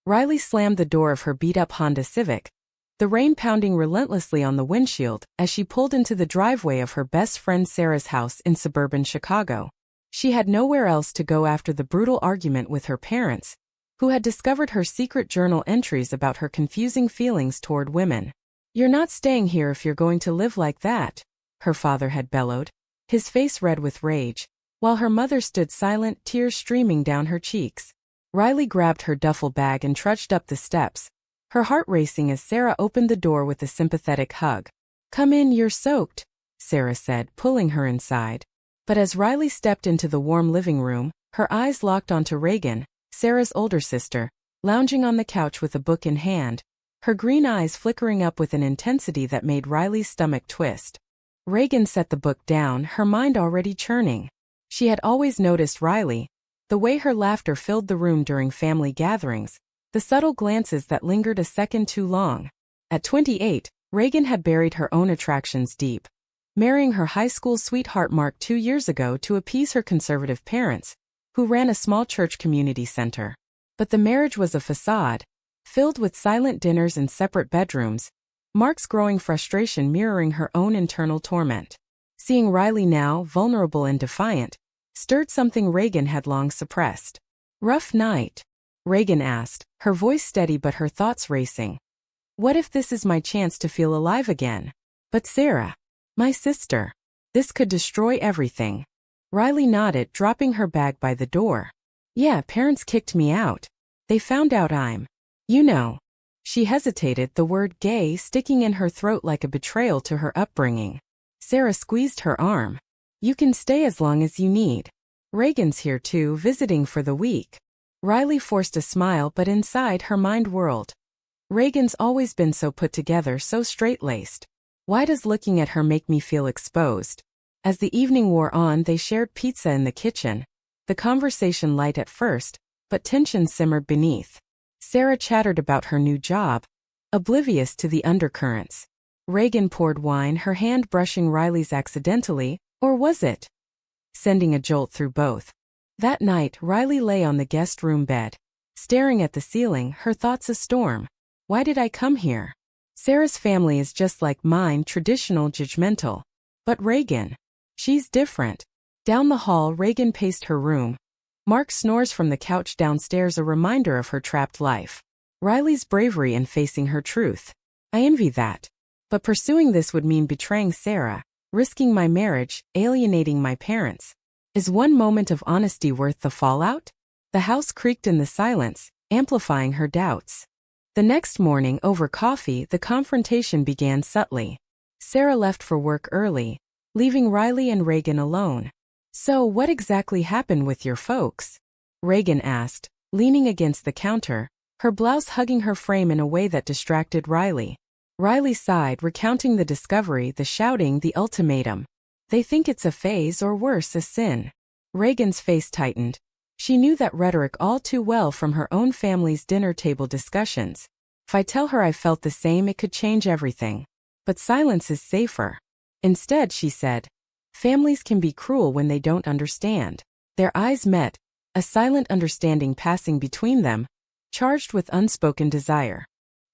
Riley slammed the door of her beat-up Honda Civic, the rain pounding relentlessly on the windshield as she pulled into the driveway of her best friend Sarah's house in suburban Chicago. She had nowhere else to go after the brutal argument with her parents, who had discovered her secret journal entries about her confusing feelings toward women. "You're not staying here if you're going to live like that," her father had bellowed, his face red with rage, while her mother stood silent, tears streaming down her cheeks. Riley grabbed her duffel bag and trudged up the steps, her heart racing as Sarah opened the door with a sympathetic hug. "Come in, you're soaked," Sarah said, pulling her inside. But as Riley stepped into the warm living room, her eyes locked onto Reagan, Sarah's older sister, lounging on the couch with a book in hand, her green eyes flickering up with an intensity that made Riley's stomach twist. Reagan set the book down, her mind already churning. She had always noticed Riley, the way her laughter filled the room during family gatherings, the subtle glances that lingered a second too long. At 28, Reagan had buried her own attractions deep, marrying her high school sweetheart Mark 2 years ago to appease her conservative parents, who ran a small church community center. But the marriage was a facade, filled with silent dinners and separate bedrooms, Mark's growing frustration mirroring her own internal torment. Seeing Riley now, vulnerable and defiant, stirred something Reagan had long suppressed. "Rough night?" Reagan asked, her voice steady but her thoughts racing. "What if this is my chance to feel alive again? But Sarah, my sister, this could destroy everything." Riley nodded, dropping her bag by the door. "Yeah, parents kicked me out. They found out I'm, you know." She hesitated, the word gay sticking in her throat like a betrayal to her upbringing. Sarah squeezed her arm. "You can stay as long as you need. Reagan's here too, visiting for the week." Riley forced a smile, but inside her mind whirled. Reagan's always been so put together, so straight-laced. Why does looking at her make me feel exposed? As the evening wore on, they shared pizza in the kitchen, the conversation light at first, but tension simmered beneath. Sarah chattered about her new job, oblivious to the undercurrents. Reagan poured wine, her hand brushing Riley's accidentally, or was it? Sending a jolt through both. That night, Riley lay on the guest room bed, staring at the ceiling, her thoughts a storm. Why did I come here? Sarah's family is just like mine, traditional, judgmental. But Reagan, she's different. Down the hall, Reagan paced her room. Mark snores from the couch downstairs, a reminder of her trapped life. Riley's bravery in facing her truth. I envy that. But pursuing this would mean betraying Sarah, risking my marriage, alienating my parents. Is one moment of honesty worth the fallout? The house creaked in the silence, amplifying her doubts. The next morning, over coffee, the confrontation began subtly. Sarah left for work early, leaving Riley and Reagan alone. "So what exactly happened with your folks?" Reagan asked, leaning against the counter, her blouse hugging her frame in a way that distracted Riley. Riley sighed, recounting the discovery, the shouting, the ultimatum. "They think it's a phase or worse, a sin." Reagan's face tightened. She knew that rhetoric all too well from her own family's dinner table discussions. If I tell her I felt the same, it could change everything. But silence is safer. Instead, she said, families can be cruel when they don't understand. Their eyes met, a silent understanding passing between them, charged with unspoken desire.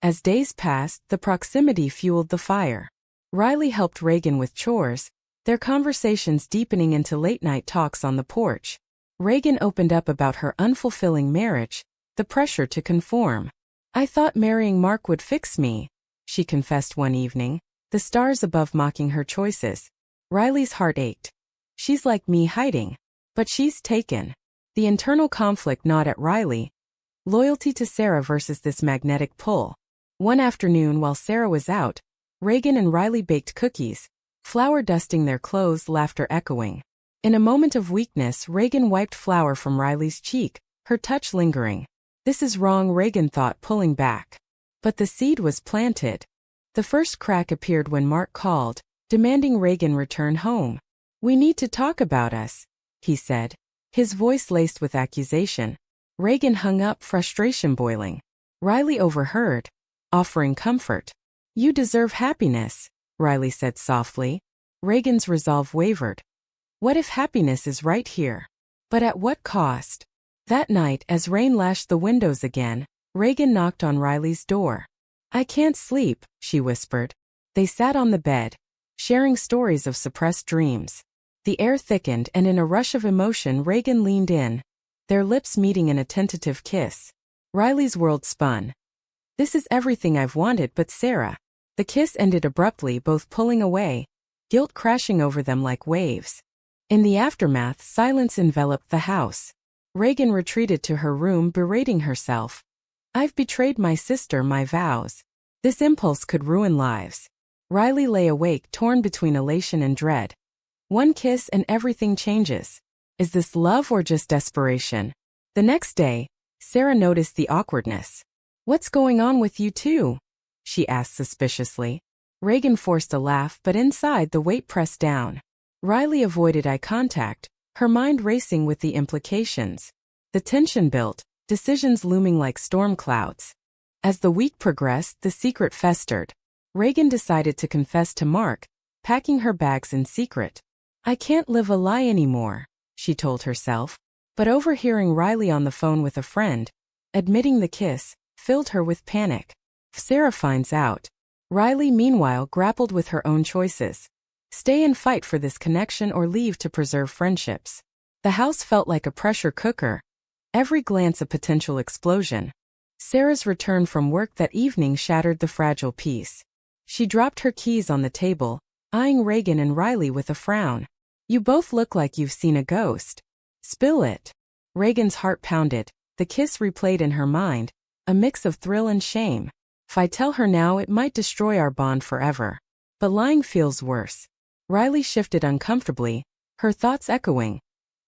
As days passed, the proximity fueled the fire. Riley helped Reagan with chores, their conversations deepening into late-night talks on the porch. Reagan opened up about her unfulfilling marriage, the pressure to conform. "I thought marrying Mark would fix me," she confessed one evening, the stars above mocking her choices. Riley's heart ached. "She's like me, hiding. But she's taken." The internal conflict gnawed at Riley. Loyalty to Sarah versus this magnetic pull. One afternoon while Sarah was out, Reagan and Riley baked cookies, flour dusting their clothes, laughter echoing. In a moment of weakness, Reagan wiped flour from Riley's cheek, her touch lingering. "This is wrong," Reagan thought, pulling back. But the seed was planted. The first crack appeared when Mark called, demanding Reagan return home. "We need to talk about us," he said, his voice laced with accusation. Reagan hung up, frustration boiling. Riley overheard, offering comfort. "You deserve happiness," Riley said softly. Reagan's resolve wavered. "What if happiness is right here? But at what cost?" That night, as rain lashed the windows again, Reagan knocked on Riley's door. "I can't sleep," she whispered. They sat on the bed, sharing stories of suppressed dreams. The air thickened and in a rush of emotion Reagan leaned in, their lips meeting in a tentative kiss. Riley's world spun. "This is everything I've wanted but Sarah." The kiss ended abruptly, both pulling away, guilt crashing over them like waves. In the aftermath, silence enveloped the house. Reagan retreated to her room, berating herself. "I've betrayed my sister, my vows. This impulse could ruin lives." Riley lay awake, torn between elation and dread. One kiss and everything changes. Is this love or just desperation? The next day, Sarah noticed the awkwardness. "What's going on with you two?" she asked suspiciously. Reagan forced a laugh, but inside the weight pressed down. Riley avoided eye contact, her mind racing with the implications. The tension built, decisions looming like storm clouds. As the week progressed, the secret festered. Reagan decided to confess to Mark, packing her bags in secret. "I can't live a lie anymore," she told herself. But overhearing Riley on the phone with a friend, admitting the kiss, filled her with panic. If Sarah finds out. Riley meanwhile grappled with her own choices. Stay and fight for this connection or leave to preserve friendships. The house felt like a pressure cooker. Every glance a potential explosion. Sarah's return from work that evening shattered the fragile peace. She dropped her keys on the table, eyeing Reagan and Riley with a frown. "You both look like you've seen a ghost. Spill it." Reagan's heart pounded, the kiss replayed in her mind, a mix of thrill and shame. "If I tell her now, it might destroy our bond forever. But lying feels worse." Riley shifted uncomfortably, her thoughts echoing.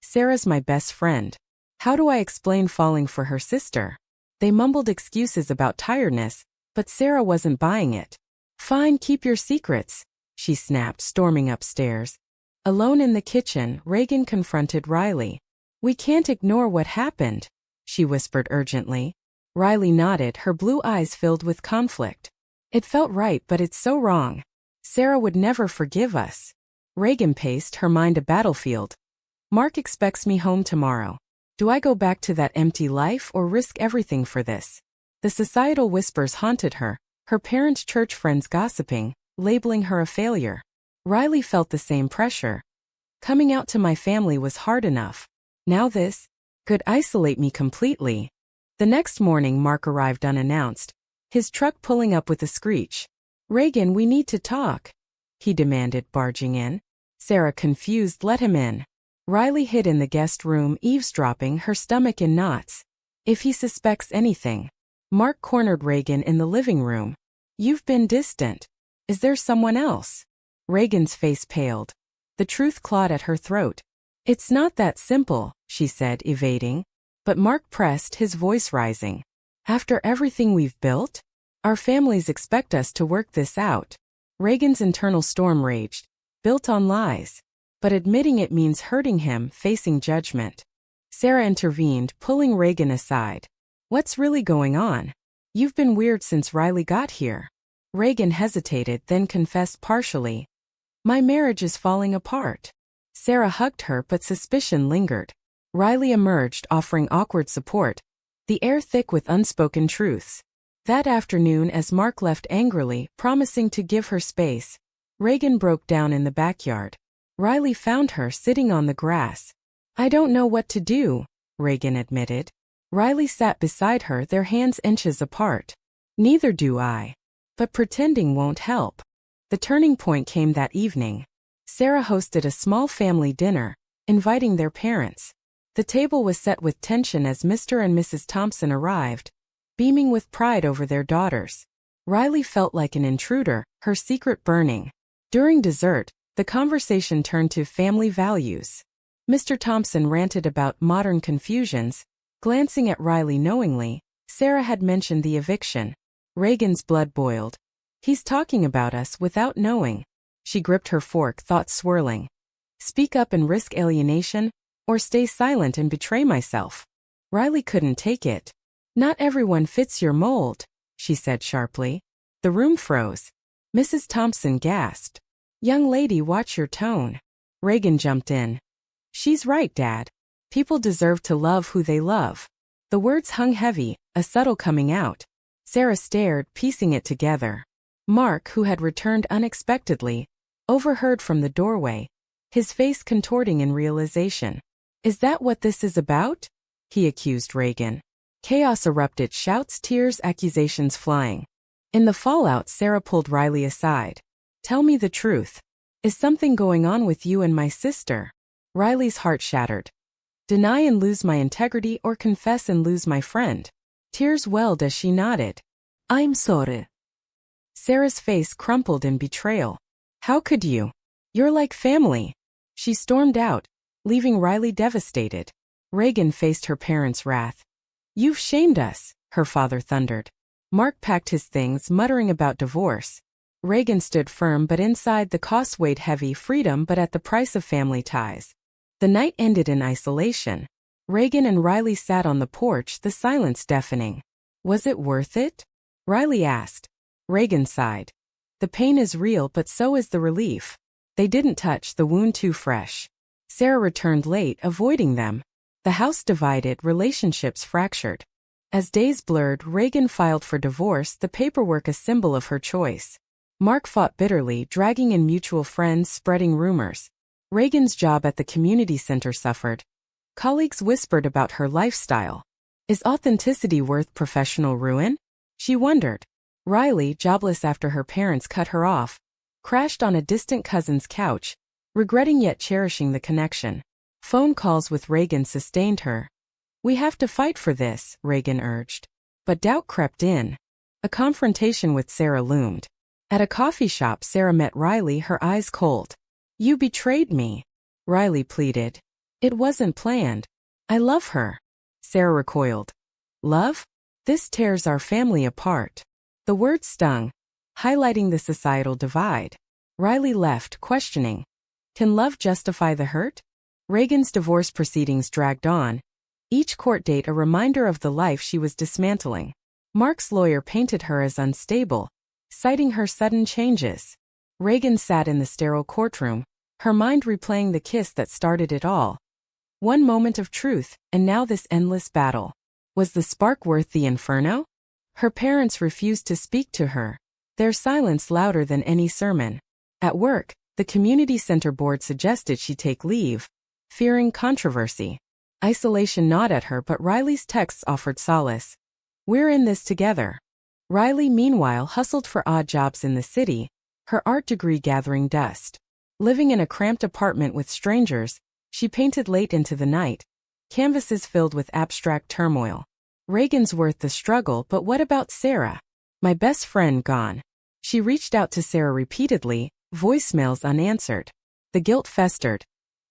"Sarah's my best friend. How do I explain falling for her sister?" They mumbled excuses about tiredness, but Sarah wasn't buying it. "Fine, keep your secrets," she snapped, storming upstairs. Alone in the kitchen, Reagan confronted Riley. "We can't ignore what happened," she whispered urgently. Riley nodded, her blue eyes filled with conflict. "It felt right, but it's so wrong. Sarah would never forgive us." Reagan paced, her mind a battlefield. "Mark expects me home tomorrow. Do I go back to that empty life or risk everything for this?" The societal whispers haunted her, her parents' church friends gossiping, labeling her a failure. Riley felt the same pressure. "Coming out to my family was hard enough. Now this could isolate me completely." The next morning Mark arrived unannounced, his truck pulling up with a screech. "Reagan, we need to talk," he demanded, barging in. Sarah, confused, let him in. Riley hid in the guest room, eavesdropping, her stomach in knots. "If he suspects anything." Mark cornered Reagan in the living room. "You've been distant. Is there someone else?" Reagan's face paled. The truth clawed at her throat. "It's not that simple," she said, evading. But Mark pressed, his voice rising. "After everything we've built? Our families expect us to work this out." Reagan's internal storm raged. Built on lies. But admitting it means hurting him, facing judgment. Sarah intervened, pulling Reagan aside. "What's really going on? You've been weird since Riley got here." Reagan hesitated, then confessed partially. "My marriage is falling apart." Sarah hugged her, but suspicion lingered. Riley emerged, offering awkward support, the air thick with unspoken truths. That afternoon, as Mark left angrily, promising to give her space, Reagan broke down in the backyard. Riley found her sitting on the grass. "I don't know what to do," Reagan admitted. Riley sat beside her, their hands inches apart. "Neither do I. But pretending won't help." The turning point came that evening. Sarah hosted a small family dinner, inviting their parents. The table was set with tension as Mr. and Mrs. Thompson arrived, beaming with pride over their daughters. Riley felt like an intruder, her secret burning. During dessert, the conversation turned to family values. Mr. Thompson ranted about modern confusions. Glancing at Riley knowingly, Sarah had mentioned the eviction. Reagan's blood boiled. "He's talking about us without knowing." She gripped her fork, thoughts swirling. Speak up and risk alienation, or stay silent and betray myself? Riley couldn't take it. "Not everyone fits your mold," she said sharply. The room froze. Mrs. Thompson gasped. "Young lady, watch your tone." Reagan jumped in. "She's right, Dad. People deserve to love who they love." The words hung heavy, a subtle coming out. Sarah stared, piecing it together. Mark, who had returned unexpectedly, overheard from the doorway, his face contorting in realization. Is that what this is about? He accused Reagan. Chaos erupted, shouts, tears, accusations flying. In the fallout, Sarah pulled Riley aside. Tell me the truth. Is something going on with you and my sister? Riley's heart shattered. Deny and lose my integrity, or confess and lose my friend? Tears welled as she nodded. I'm sorry. Sarah's face crumpled in betrayal. How could you? You're like family. She stormed out, leaving Riley devastated. Reagan faced her parents' wrath. You've shamed us, her father thundered. Mark packed his things, muttering about divorce. Reagan stood firm, but inside the cost weighed heavy: freedom, but at the price of family ties. The night ended in isolation. Reagan and Riley sat on the porch, the silence deafening. Was it worth it? Riley asked. Reagan sighed. The pain is real, but so is the relief. They didn't touch the wound, too fresh. Sarah returned late, avoiding them. The house divided, relationships fractured. As days blurred, Reagan filed for divorce, the paperwork a symbol of her choice. Mark fought bitterly, dragging in mutual friends, spreading rumors. Reagan's job at the community center suffered. Colleagues whispered about her lifestyle. Is authenticity worth professional ruin? She wondered. Riley, jobless after her parents cut her off, crashed on a distant cousin's couch, regretting yet cherishing the connection. Phone calls with Reagan sustained her. We have to fight for this, Reagan urged. But doubt crept in. A confrontation with Sarah loomed. At a coffee shop, Sarah met Riley, her eyes cold. You betrayed me, Riley pleaded. It wasn't planned. I love her. Sarah recoiled. Love? This tears our family apart. The word stung, highlighting the societal divide. Riley left, questioning. Can love justify the hurt? Reagan's divorce proceedings dragged on, each court date a reminder of the life she was dismantling. Mark's lawyer painted her as unstable, citing her sudden changes. Reagan sat in the sterile courtroom, her mind replaying the kiss that started it all. One moment of truth, and now this endless battle. Was the spark worth the inferno? Her parents refused to speak to her, their silence louder than any sermon. At work, the community center board suggested she take leave, fearing controversy. Isolation gnawed at her, but Riley's texts offered solace. We're in this together. Riley, meanwhile, hustled for odd jobs in the city, her art degree gathering dust. Living in a cramped apartment with strangers, she painted late into the night, canvases filled with abstract turmoil. Reagan's worth the struggle, but what about Sarah? My best friend gone. She reached out to Sarah repeatedly, voicemails unanswered. The guilt festered.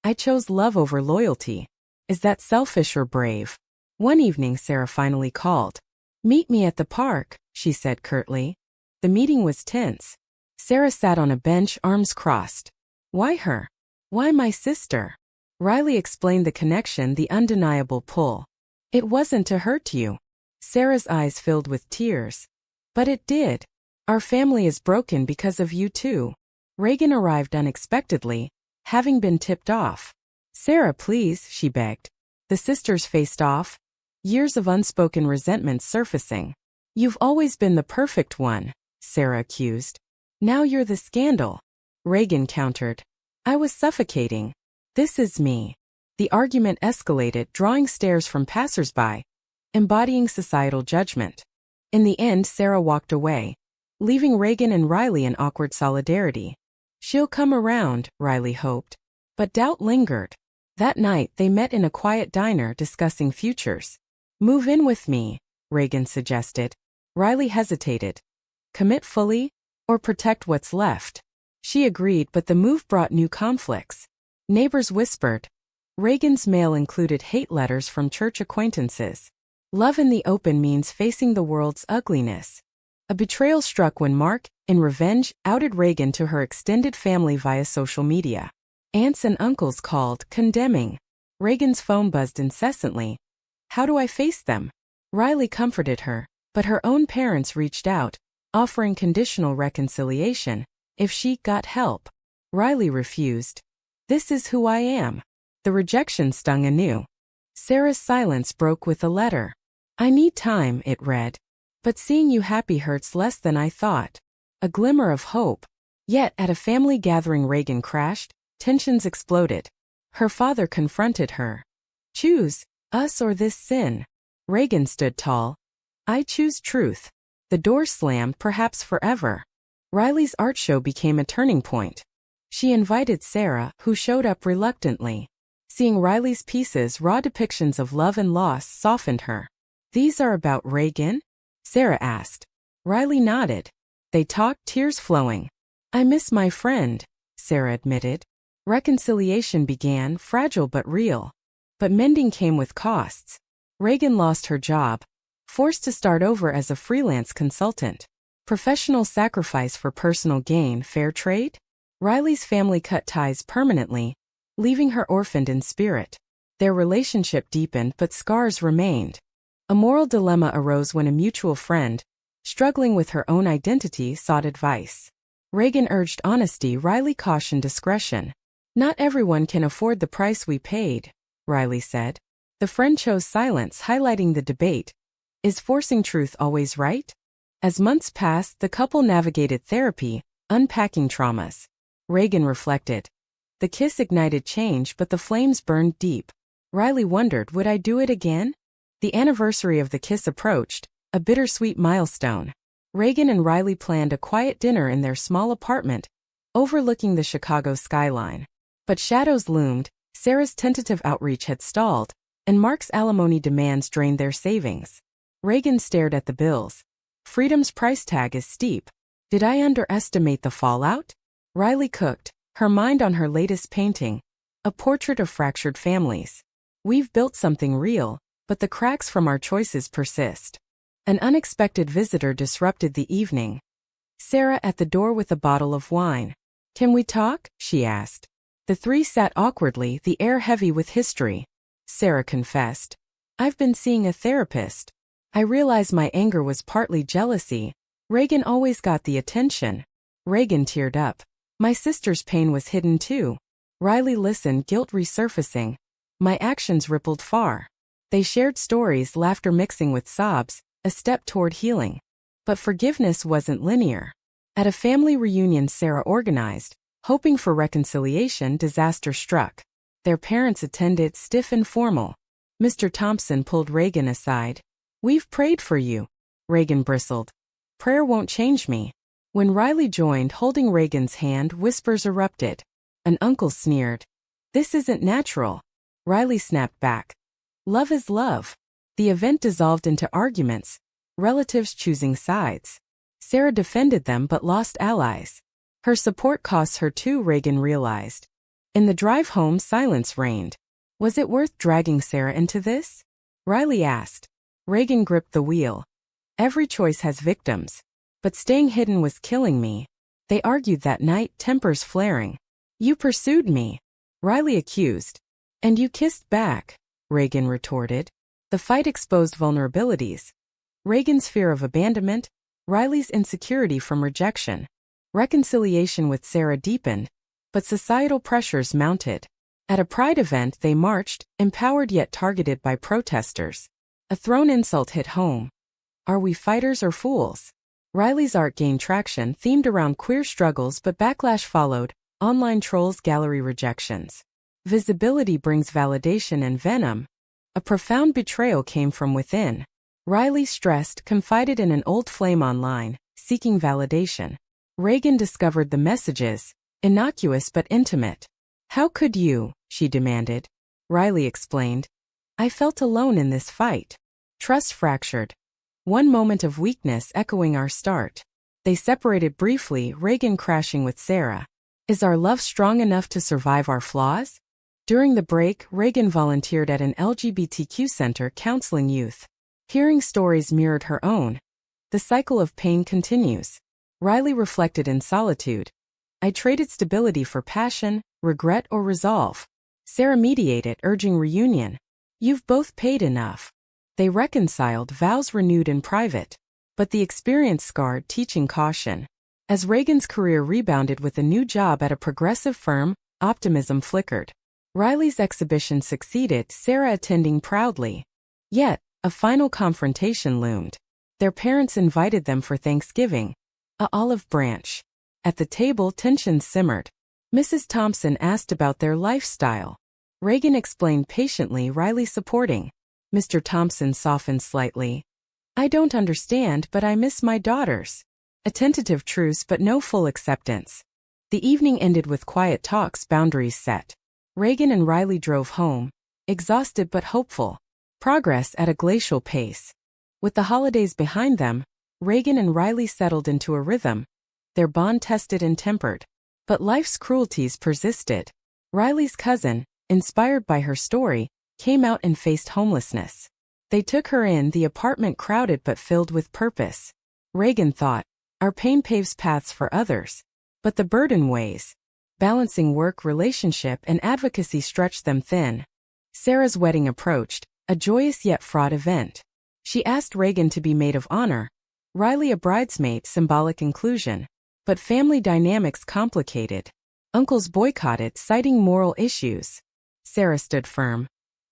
I chose love over loyalty. Is that selfish or brave? One evening Sarah finally called. Meet me at the park, she said curtly. The meeting was tense. Sarah sat on a bench, arms crossed. Why her? Why my sister? Riley explained the connection, the undeniable pull. It wasn't to hurt you. Sarah's eyes filled with tears. But it did. Our family is broken because of you too. Reagan arrived unexpectedly, having been tipped off. Sarah, please, she begged. The sisters faced off, years of unspoken resentment surfacing. You've always been the perfect one, Sarah accused. Now you're the scandal. Reagan countered. I was suffocating. This is me. The argument escalated, drawing stares from passersby, embodying societal judgment. In the end, Sarah walked away, leaving Reagan and Riley in awkward solidarity. She'll come around, Riley hoped. But doubt lingered. That night, they met in a quiet diner discussing futures. Move in with me, Reagan suggested. Riley hesitated. Commit fully, or protect what's left? She agreed, but the move brought new conflicts. Neighbors whispered. Reagan's mail included hate letters from church acquaintances. Love in the open means facing the world's ugliness. A betrayal struck when Mark, in revenge, outed Reagan to her extended family via social media. Aunts and uncles called, condemning. Reagan's phone buzzed incessantly. How do I face them? Riley comforted her, but her own parents reached out, offering conditional reconciliation if she got help. Riley refused. This is who I am. The rejection stung anew. Sarah's silence broke with a letter. I need time, it read. But seeing you happy hurts less than I thought. A glimmer of hope. Yet, at a family gathering Reagan crashed, tensions exploded. Her father confronted her. Choose, us or this sin. Reagan stood tall. I choose truth. The door slammed, perhaps forever. Riley's art show became a turning point. She invited Sarah, who showed up reluctantly. Seeing Riley's pieces, raw depictions of love and loss, softened her. These are about Reagan? Sarah asked. Riley nodded. They talked, tears flowing. I miss my friend, Sarah admitted. Reconciliation began, fragile but real. But mending came with costs. Reagan lost her job, forced to start over as a freelance consultant. Professional sacrifice for personal gain, fair trade? Riley's family cut ties permanently, leaving her orphaned in spirit. Their relationship deepened, but scars remained. A moral dilemma arose when a mutual friend, struggling with her own identity, sought advice. Reagan urged honesty, Riley cautioned discretion. Not everyone can afford the price we paid, Riley said. The friend chose silence, highlighting the debate. Is forcing truth always right? As months passed, the couple navigated therapy, unpacking traumas. Reagan reflected. The kiss ignited change, but the flames burned deep. Riley wondered, would I do it again? The anniversary of the kiss approached, a bittersweet milestone. Reagan and Riley planned a quiet dinner in their small apartment, overlooking the Chicago skyline. But shadows loomed, Sarah's tentative outreach had stalled, and Mark's alimony demands drained their savings. Reagan stared at the bills. Freedom's price tag is steep. Did I underestimate the fallout? Riley cooked, her mind on her latest painting, a portrait of fractured families. We've built something real, but the cracks from our choices persist. An unexpected visitor disrupted the evening. Sarah at the door with a bottle of wine. Can we talk? She asked. The three sat awkwardly, the air heavy with history. Sarah confessed. I've been seeing a therapist. I realize my anger was partly jealousy. Reagan always got the attention. Reagan teared up. My sister's pain was hidden too. Riley listened, guilt resurfacing. My actions rippled far. They shared stories, laughter mixing with sobs, a step toward healing. But forgiveness wasn't linear. At a family reunion Sarah organized, hoping for reconciliation, disaster struck. Their parents attended, stiff and formal. Mr. Thompson pulled Reagan aside. We've prayed for you. Reagan bristled. Prayer won't change me. When Riley joined, holding Reagan's hand, whispers erupted. An uncle sneered. This isn't natural. Riley snapped back. Love is love. The event dissolved into arguments, relatives choosing sides. Sarah defended them but lost allies. Her support cost her too, Reagan realized. In the drive home, silence reigned. Was it worth dragging Sarah into this? Riley asked. Reagan gripped the wheel. Every choice has victims. But staying hidden was killing me. They argued that night, tempers flaring. You pursued me, Riley accused. And you kissed back, Reagan retorted. The fight exposed vulnerabilities. Reagan's fear of abandonment, Riley's insecurity from rejection. Reconciliation with Sarah deepened, but societal pressures mounted. At a pride event they marched, empowered yet targeted by protesters. A thrown insult hit home. Are we fighters or fools? Riley's art gained traction, themed around queer struggles, but backlash followed, online trolls, gallery rejections. Visibility brings validation and venom. A profound betrayal came from within. Riley, stressed, confided in an old flame online, seeking validation. Reagan discovered the messages, innocuous but intimate. How could you? She demanded. Riley explained. I felt alone in this fight. Trust fractured. One moment of weakness echoing our start. They separated briefly, Reagan crashing with Sarah. Is our love strong enough to survive our flaws? During the break, Reagan volunteered at an LGBTQ center counseling youth. Hearing stories mirrored her own. The cycle of pain continues. Riley reflected in solitude. I traded stability for passion, regret or resolve. Sarah mediated, urging reunion. You've both paid enough. They reconciled, vows renewed in private. But the experience scarred, teaching caution. As Reagan's career rebounded with a new job at a progressive firm, optimism flickered. Riley's exhibition succeeded, Sarah attending proudly. Yet, A final confrontation loomed. Their parents invited them for Thanksgiving. A olive branch. At the table, tension simmered. Mrs. Thompson asked about their lifestyle. Reagan explained patiently, Riley supporting. Mr. Thompson softened slightly. I don't understand, but I miss my daughters. A tentative truce but no full acceptance. The evening ended with quiet talks, boundaries set. Reagan and Riley drove home, exhausted but hopeful. Progress at a glacial pace. With the holidays behind them, Reagan and Riley settled into a rhythm. Their bond tested and tempered. But life's cruelties persisted. Riley's cousin, inspired by her story, came out and faced homelessness. They took her in, the apartment crowded but filled with purpose. Reagan thought, our pain paves paths for others. But the burden weighs. Balancing work, relationship, and advocacy stretched them thin. Sarah's wedding approached, a joyous yet fraught event. She asked Reagan to be maid of honor. Riley a bridesmaid, symbolic inclusion. But family dynamics complicated. Uncles boycotted, citing moral issues. Sarah stood firm.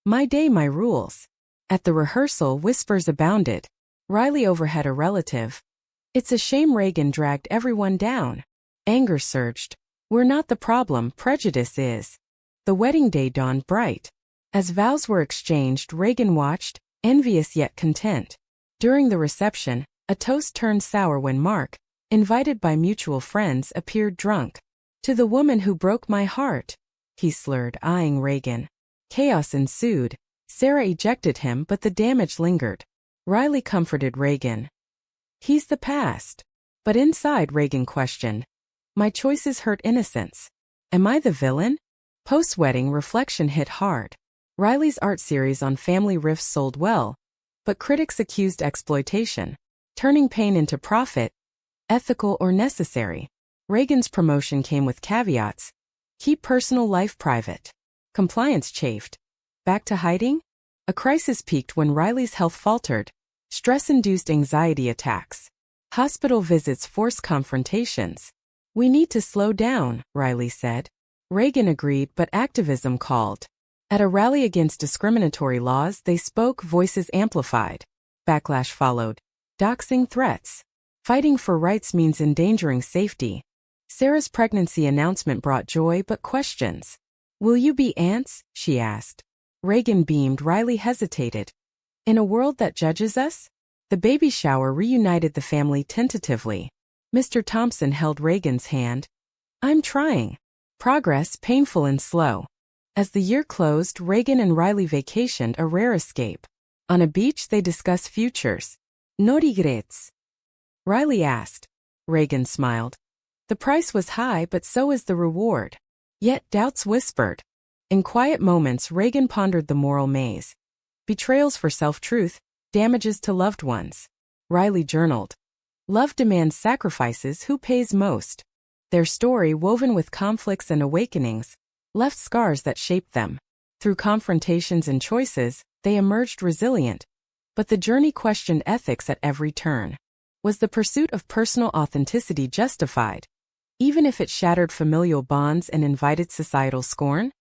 My day, my rules. At the rehearsal, whispers abounded. Riley overheard a relative. It's a shame Reagan dragged everyone down. Anger surged. We're not the problem, prejudice is. The wedding day dawned bright. As vows were exchanged, Reagan watched, envious yet content. During the reception, a toast turned sour when Mark, invited by mutual friends, appeared drunk. To the woman who broke my heart, he slurred, eyeing Reagan. Chaos ensued. Sarah ejected him, but the damage lingered. Riley comforted Reagan. He's the past. But inside, Reagan questioned. My choices hurt innocence. Am I the villain? Post-wedding reflection hit hard. Riley's art series on family rifts sold well, but critics accused exploitation, turning pain into profit, ethical or necessary. Reagan's promotion came with caveats. Keep personal life private. Compliance chafed. Back to hiding? A crisis peaked when Riley's health faltered. Stress-induced anxiety attacks. Hospital visits forced confrontations. We need to slow down, Riley said. Reagan agreed, but activism called. At a rally against discriminatory laws, they spoke, voices amplified. Backlash followed. Doxing threats. Fighting for rights means endangering safety. Sarah's pregnancy announcement brought joy but questions. Will you be aunts? She asked. Reagan beamed. Riley hesitated. In a world that judges us? The baby shower reunited the family tentatively. Mr. Thompson held Reagan's hand. I'm trying. Progress painful and slow. As the year closed, Reagan and Riley vacationed, a rare escape. On a beach, they discussed futures. No regrets? Riley asked. Reagan smiled. The price was high, but so is the reward. Yet doubts whispered. In quiet moments, Reagan pondered the moral maze. Betrayals for self-truth, damages to loved ones. Riley journaled. Love demands sacrifices, who pays most? Their story, woven with conflicts and awakenings, left scars that shaped them. Through confrontations and choices, they emerged resilient. But the journey questioned ethics at every turn. Was the pursuit of personal authenticity justified, even if it shattered familial bonds and invited societal scorn?